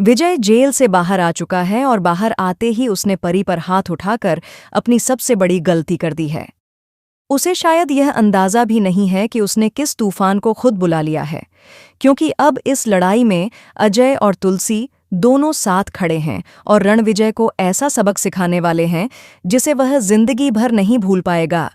विजय jail से बाहर आ चुका है और बाहर आते ही उसने परी पर हाथ उठाकर अपनी सबसे बड़ी गलती कर दी है। उसे शायद यह अंदाजा भी नहीं है कि उसने किस तूफान को खुद बुला लिया है, क्योंकि अब इस लड़ाई में अजय और तुलसी दोनों साथ खड़े हैं और रणविजय को ऐसा सबक सिखाने वाले हैं जिसे वह जिंदगी भर नहीं भूल पाएगा।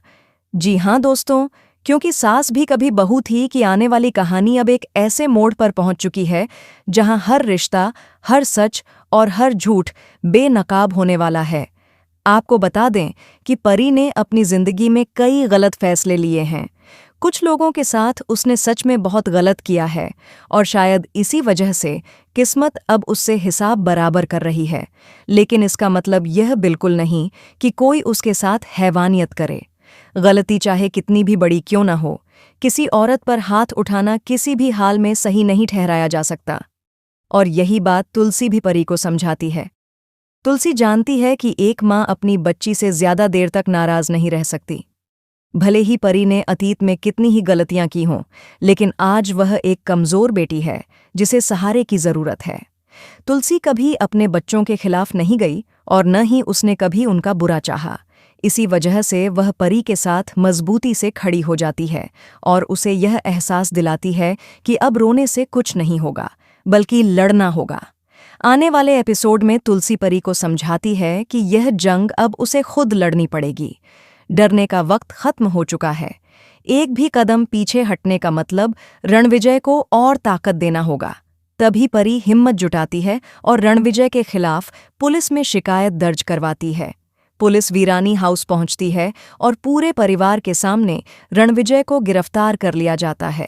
जी हाँ दोस्तों, क्योंकि सास भी कभी बहू थी कि आने वाली कहानी अब एक ऐसे मोड़ पर पहुंच चुकी है जहां हर रिश्ता, हर सच और हर झूठ बेनकाब होने वाला है। आपको बता दें कि परी ने अपनी जिंदगी में कई गलत फैसले लिए हैं। कुछ लोगों के साथ उसने सच में बहुत गलत किया है और शायद इसी वजह से किस्मत अब उससे हिसाब बराबर कर रही है। लेकिन इसका मतलब यह बिल्कुल नहीं कि कोई उसके साथ हैवानियत करे। गलती चाहे कितनी भी बड़ी क्यों न हो, किसी औरत पर हाथ उठाना किसी भी हाल में सही नहीं ठहराया जा सकता। और यही बात तुलसी भी परी को समझाती है। तुलसी जानती है कि एक माँ अपनी बच्ची से ज्यादा देर तक नाराज नहीं रह सकती। भले ही परी ने अतीत में कितनी ही गलतियां की हों, लेकिन आज वह एक कमजोर बेटी है जिसे सहारे की जरूरत है। तुलसी कभी अपने बच्चों के खिलाफ नहीं गई और न ही उसने कभी उनका बुरा चाहा। इसी वजह से वह परी के साथ मजबूती से खड़ी हो जाती है और उसे यह एहसास दिलाती है कि अब रोने से कुछ नहीं होगा, बल्कि लड़ना होगा। आने वाले एपिसोड में तुलसी परी को समझाती है कि यह जंग अब उसे खुद लड़नी पड़ेगी। डरने का वक्त खत्म हो चुका है। एक भी कदम पीछे हटने का मतलब रणविजय को और ताकत देना होगा। तभी परी हिम्मत जुटाती है और रणविजय के खिलाफ पुलिस में शिकायत दर्ज करवाती है। पुलिस वीरानी हाउस पहुंचती है और पूरे परिवार के सामने रणविजय को गिरफ्तार कर लिया जाता है।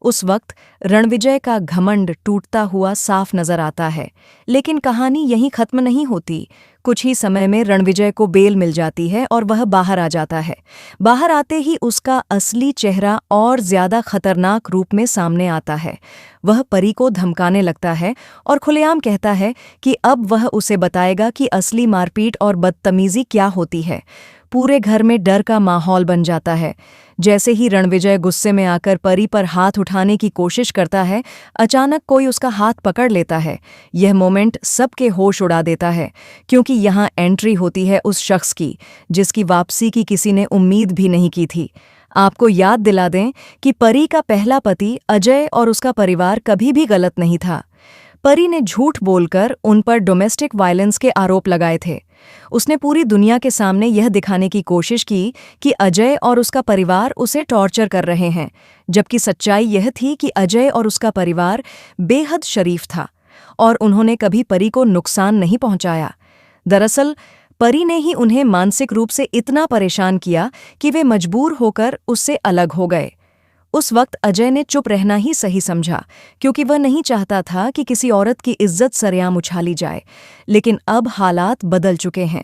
उस वक्त रणविजय का घमंड टूटता हुआ साफ नजर आता है, लेकिन कहानी यहीं खत्म नहीं होती। कुछ ही समय में रणविजय को बेल मिल जाती है और वह बाहर आ जाता है। बाहर आते ही उसका असली चेहरा और ज्यादा खतरनाक रूप में सामने आता है। वह परी को धमकाने लगता है और खुलेआम कहता है कि अब वह उसे बताएगा कि असली मारपीट और बदतमीजी क्या होती है। पूरे घर में डर का माहौल बन जाता है। जैसे ही रणविजय गुस्से में आकर परी पर हाथ उठाने की कोशिश करता है, अचानक कोई उसका हाथ पकड़ लेता है। यह मोमेंट सबके होश उड़ा देता है, क्योंकि यहाँ एंट्री होती है उस शख्स की जिसकी वापसी की किसी ने उम्मीद भी नहीं की थी। आपको याद दिला दें कि परी का पहला पति अजय और उसका परिवार कभी भी गलत नहीं था। परी ने झूठ बोलकर उन पर डोमेस्टिक वायलेंस के आरोप लगाए थे। उसने पूरी दुनिया के सामने यह दिखाने की कोशिश की कि अजय और उसका परिवार उसे टॉर्चर कर रहे हैं, जबकि सच्चाई यह थी कि अजय और उसका परिवार बेहद शरीफ था और उन्होंने कभी परी को नुकसान नहीं पहुंचाया। दरअसल परी ने ही उन्हें मानसिक रूप से इतना परेशान किया कि वे मजबूर होकर उससे अलग हो गए। उस वक्त अजय ने चुप रहना ही सही समझा, क्योंकि वह नहीं चाहता था कि किसी औरत की इज्जत सरेआम उछाली जाए। लेकिन अब हालात बदल चुके हैं।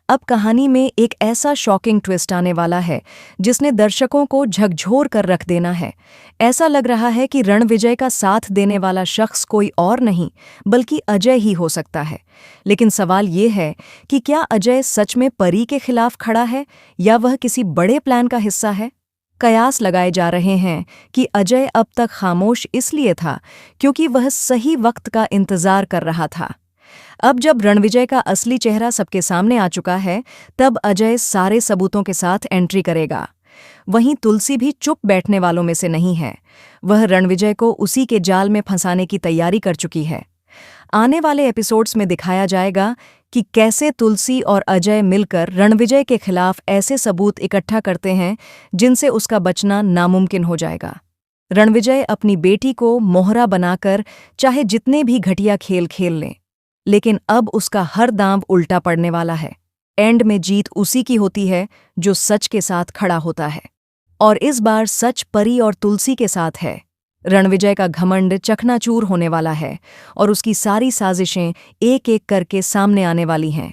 अब कहानी में एक ऐसा शॉकिंग ट्विस्ट आने वाला है जिसने दर्शकों को झकझोर कर रख देना है। ऐसा लग रहा है कि रणविजय का साथ देने वाला शख्स कोई और नहीं, बल्कि अजय ही हो सकता है। लेकिन सवाल ये है कि क्या अजय सच में परी के खिलाफ खड़ा है या वह किसी बड़े प्लान का हिस्सा है? कयास लगाए जा रहे हैं कि अजय अब तक खामोश इसलिए था क्योंकि वह सही वक्त का इंतजार कर रहा था। अब जब रणविजय का असली चेहरा सबके सामने आ चुका है, तब अजय सारे सबूतों के साथ एंट्री करेगा। वहीं तुलसी भी चुप बैठने वालों में से नहीं है। वह रणविजय को उसी के जाल में फंसाने की तैयारी कर चुकी है। आने वाले एपिसोड्स में दिखाया जाएगा कि कैसे तुलसी और अजय मिलकर रणविजय के खिलाफ ऐसे सबूत इकट्ठा करते हैं जिनसे उसका बचना नामुमकिन हो जाएगा। रणविजय अपनी बेटी को मोहरा बनाकर चाहे जितने भी घटिया खेल खेल लें, लेकिन अब उसका हर दांव उल्टा पड़ने वाला है। एंड में जीत उसी की होती है जो सच के साथ खड़ा होता है। और इस बार सच परी और तुलसी के साथ है। रणविजय का घमंड चकनाचूर होने वाला है और उसकी सारी साजिशें एक एक करके सामने आने वाली हैं।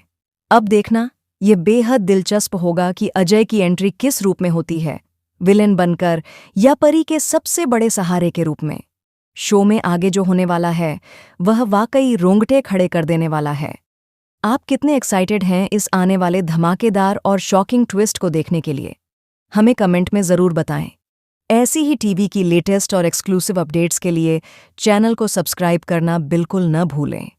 अब देखना, ये बेहद दिलचस्प होगा कि अजय की एंट्री किस रूप में होती है, विलेन बनकर या परी के सबसे बड़े सहारे के रूप में। शो में आगे जो होने वाला है वह वाकई रोंगटे खड़े कर देने वाला है। आप कितने एक्साइटेड हैं इस आने वाले धमाकेदार और शॉकिंग ट्विस्ट को देखने के लिए? हमें कमेंट में ज़रूर बताएं। ऐसी ही टीवी की लेटेस्ट और एक्सक्लूसिव अपडेट्स के लिए चैनल को सब्सक्राइब करना बिल्कुल न भूलें।